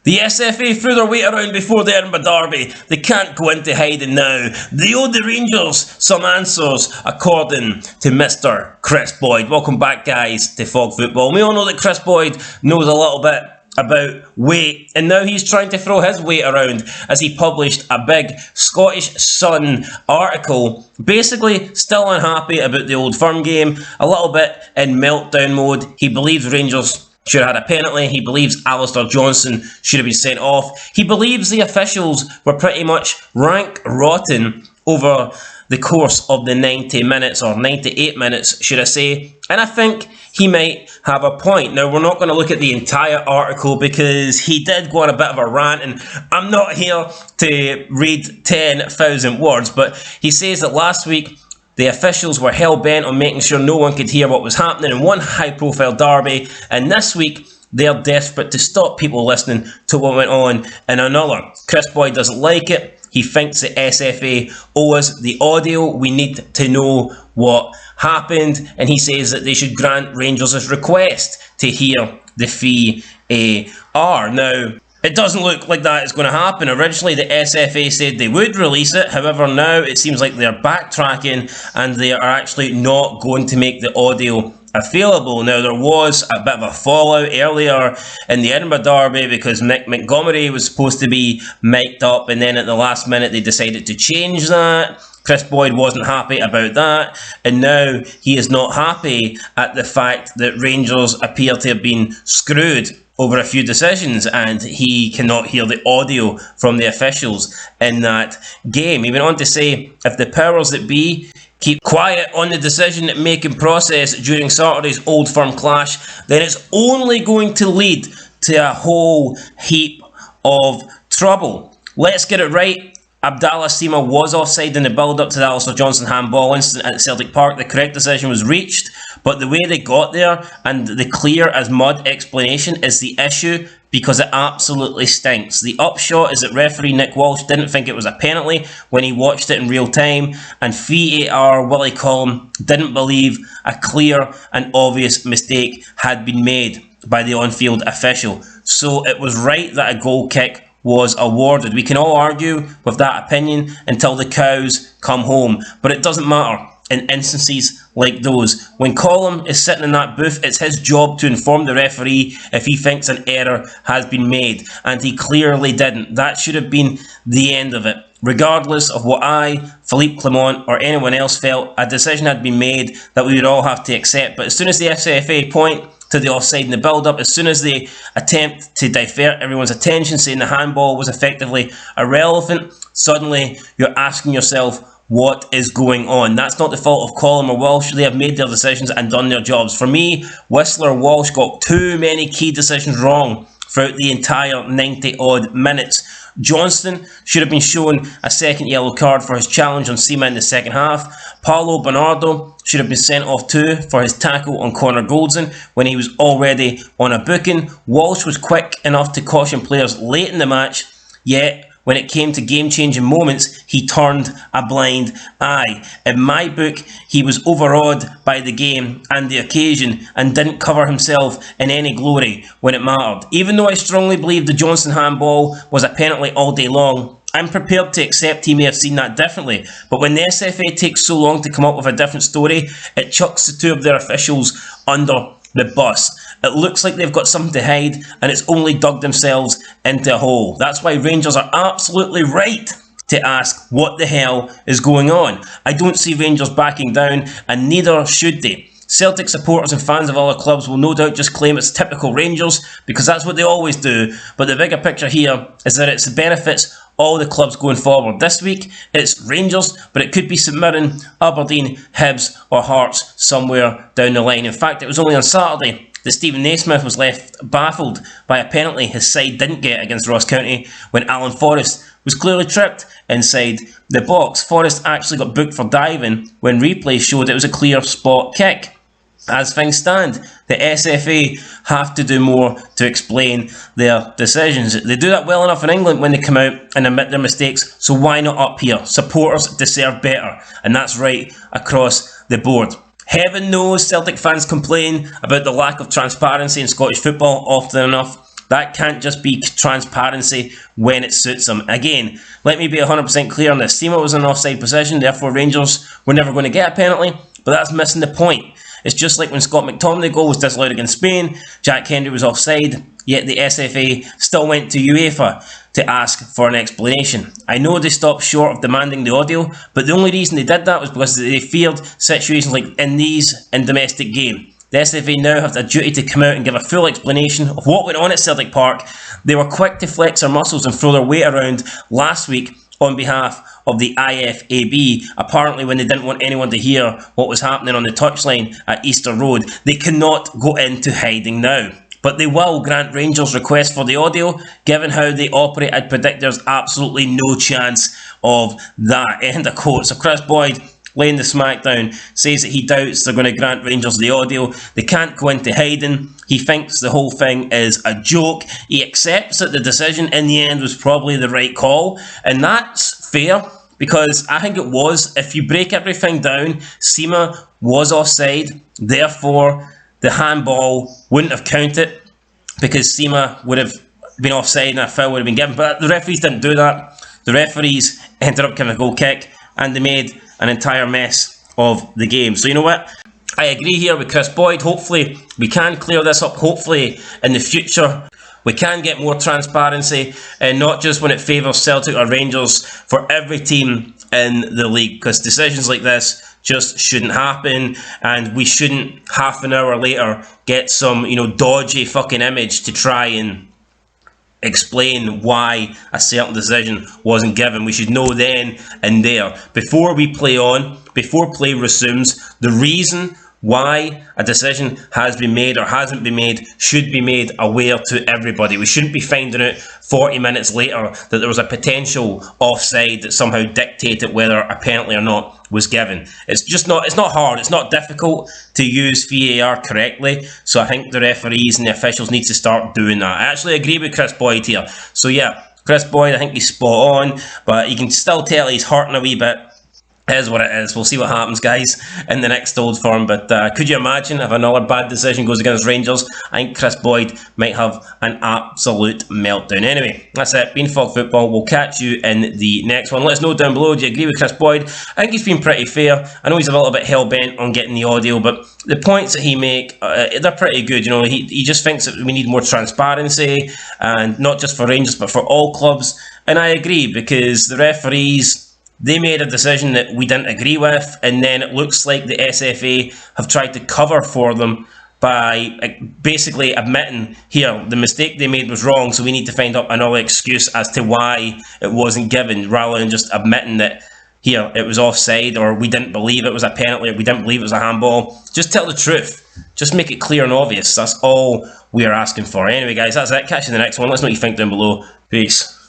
The SFA threw their weight around before the Edinburgh Derby. They can't go into hiding now. They owe the Rangers some answers, according to Mr. Kris Boyd. Welcome back, guys, to Fog Football. We all know that Kris Boyd knows a little bit about weight, and now he's trying to throw his weight around as he published a big Scottish Sun article, basically still unhappy about the Old Firm game, a little bit in meltdown mode. He believes Rangers should have had a penalty. He believes Alistair Johnston should have been sent off. He believes the officials were pretty much rank rotten over the course of the 90 minutes, or 98 minutes, should I say. And I think he might have a point. Now, we're not going to look at the entire article because he did go on a bit of a rant, and I'm not here to read 10,000 words, but he says that last week the officials were hell-bent on making sure no one could hear what was happening in one high-profile derby, and this week they're desperate to stop people listening to what went on in another. Kris Boyd doesn't like it. He thinks the SFA owe us the audio. We need to know what happened, and he says that they should grant Rangers' request to hear the VAR. Now, it doesn't look like that is going to happen. Originally, the SFA said they would release it. However, now it seems like they're backtracking and they are actually not going to make the audio available. Now, there was a bit of a fallout earlier in the Edinburgh Derby because Mick Montgomery was supposed to be mic'd up, and then at the last minute they decided to change that. Kris Boyd wasn't happy about that, and now he is not happy at the fact that Rangers appear to have been screwed over a few decisions, and he cannot hear the audio from the officials in that game. He went on to say, if the powers that be keep quiet on the decision-making process during Saturday's Old Firm clash, then it's only going to lead to a whole heap of trouble. Let's get it right. Abdallah Sima was offside in the build-up to the Alistair Johnston handball incident at Celtic Park. The correct decision was reached, but the way they got there and the clear as mud explanation is the issue, because it absolutely stinks. The upshot is that referee Nick Walsh didn't think it was a penalty when he watched it in real time, and VAR Willie Collum didn't believe a clear and obvious mistake had been made by the on-field official. So it was right that a goal kick was awarded. We can all argue with that opinion until the cows come home, but it doesn't matter in instances like those. When Colum is sitting in that booth, it's his job to inform the referee if he thinks an error has been made, and he clearly didn't. That should have been the end of it. Regardless of what I, Philippe Clement, or anyone else felt, a decision had been made that we would all have to accept. But as soon as the SFA point to the offside in the build-up, as soon as they attempt to divert everyone's attention, saying the handball was effectively irrelevant, suddenly you're asking yourself, what is going on? That's not the fault of Collum or Walsh. They have made their decisions and done their jobs. For me, Whistler Walsh got too many key decisions wrong throughout the entire 90-odd minutes. Johnston should have been shown a second yellow card for his challenge on Sima in the second half. Paulo Bernardo should have been sent off too for his tackle on Connor Goldson when he was already on a booking. Walsh was quick enough to caution players late in the match, yet when it came to game-changing moments, he turned a blind eye. In my book, he was overawed by the game and the occasion and didn't cover himself in any glory when it mattered. Even though I strongly believe the Johnston handball was a penalty all day long, I'm prepared to accept he may have seen that differently. But when the SFA takes so long to come up with a different story, it chucks the two of their officials under the bus. It looks like they've got something to hide, and it's only dug themselves into a hole. That's why Rangers are absolutely right to ask what the hell is going on. I don't see Rangers backing down, and neither should they. Celtic supporters and fans of other clubs will no doubt just claim it's typical Rangers, because that's what they always do. But the bigger picture here is that it benefits all the clubs going forward. This week, it's Rangers, but it could be St Mirren, Aberdeen, Hibs or Hearts somewhere down the line. In fact, it was only on Saturday that Stephen Naismith was left baffled by a penalty his side didn't get against Ross County when Alan Forrest was clearly tripped inside the box. Forrest actually got booked for diving when replay showed it was a clear spot kick. As things stand, the SFA have to do more to explain their decisions. They do that well enough in England when they come out and admit their mistakes, so why not up here? Supporters deserve better, and that's right across the board. Heaven knows Celtic fans complain about the lack of transparency in Scottish football often enough, That can't just be transparency when it suits them. Again, let me be 100% clear on this. Sima was in an offside position, therefore Rangers were never going to get a penalty, but that's missing the point. It's just like when Scott McTominay goal was disallowed against Spain, Jack Hendry was offside, yet the SFA still went to UEFA to ask for an explanation. I know they stopped short of demanding the audio, but the only reason they did that was because they feared situations like in domestic game. The SFA now have a duty to come out and give a full explanation of what went on at Celtic Park. They were quick to flex their muscles and throw their weight around last week on behalf of the IFAB, apparently when they didn't want anyone to hear what was happening on the touchline at Easter Road. They cannot go into hiding now, but they will grant Rangers' request for the audio. Given how they operate, I'd predict there's absolutely no chance of that. End of quote. So Kris Boyd, laying the smackdown, says that he doubts they're going to grant Rangers the audio. They can't go into hiding. He thinks the whole thing is a joke. He accepts that the decision in the end was probably the right call, and that's fair, because I think it was. If you break everything down, Sima was offside, therefore the handball wouldn't have counted because Sima would have been offside and a foul would have been given. But the referees didn't do that. The referees ended up giving a goal kick, and they made an entire mess of the game. So you know what? I agree here with Kris Boyd. Hopefully we can clear this up. Hopefully in the future we can get more transparency, and not just when it favours Celtic or Rangers, for every team in the league, because decisions like this just shouldn't happen, and we shouldn't half an hour later get some, dodgy fucking image to try and explain why a certain decision wasn't given. We should know then and there, before we play on, before play resumes, the reason why a decision has been made or hasn't been made should be made aware to everybody. We shouldn't be finding out 40 minutes later that there was a potential offside that somehow dictated whether a penalty or not was given. It's not hard, it's not difficult to use VAR correctly. So I think the referees and the officials need to start doing that. I actually agree with Kris Boyd here. So yeah, Kris Boyd, I think he's spot on, but you can still tell he's hurting a wee bit. It is what it is. We'll see what happens, guys, in the next Old Firm. But could you imagine if another bad decision goes against Rangers? I think Kris Boyd might have an absolute meltdown. Anyway, that's it. Been Fog Football. We'll catch you in the next one. Let us know down below. Do you agree with Kris Boyd? I think he's been pretty fair. I know he's a little bit hell-bent on getting the audio, but the points that he make, they're pretty good. He just thinks that we need more transparency, and not just for Rangers, but for all clubs. And I agree, because the referees, they made a decision that we didn't agree with, and then it looks like the SFA have tried to cover for them by basically admitting, here, the mistake they made was wrong, so we need to find out another excuse as to why it wasn't given, rather than just admitting that, here, it was offside, or we didn't believe it was a penalty, or we didn't believe it was a handball. Just tell the truth. Just make it clear and obvious. That's all we are asking for. Anyway, guys, that's it. Catch you in the next one. Let us know what you think down below. Peace.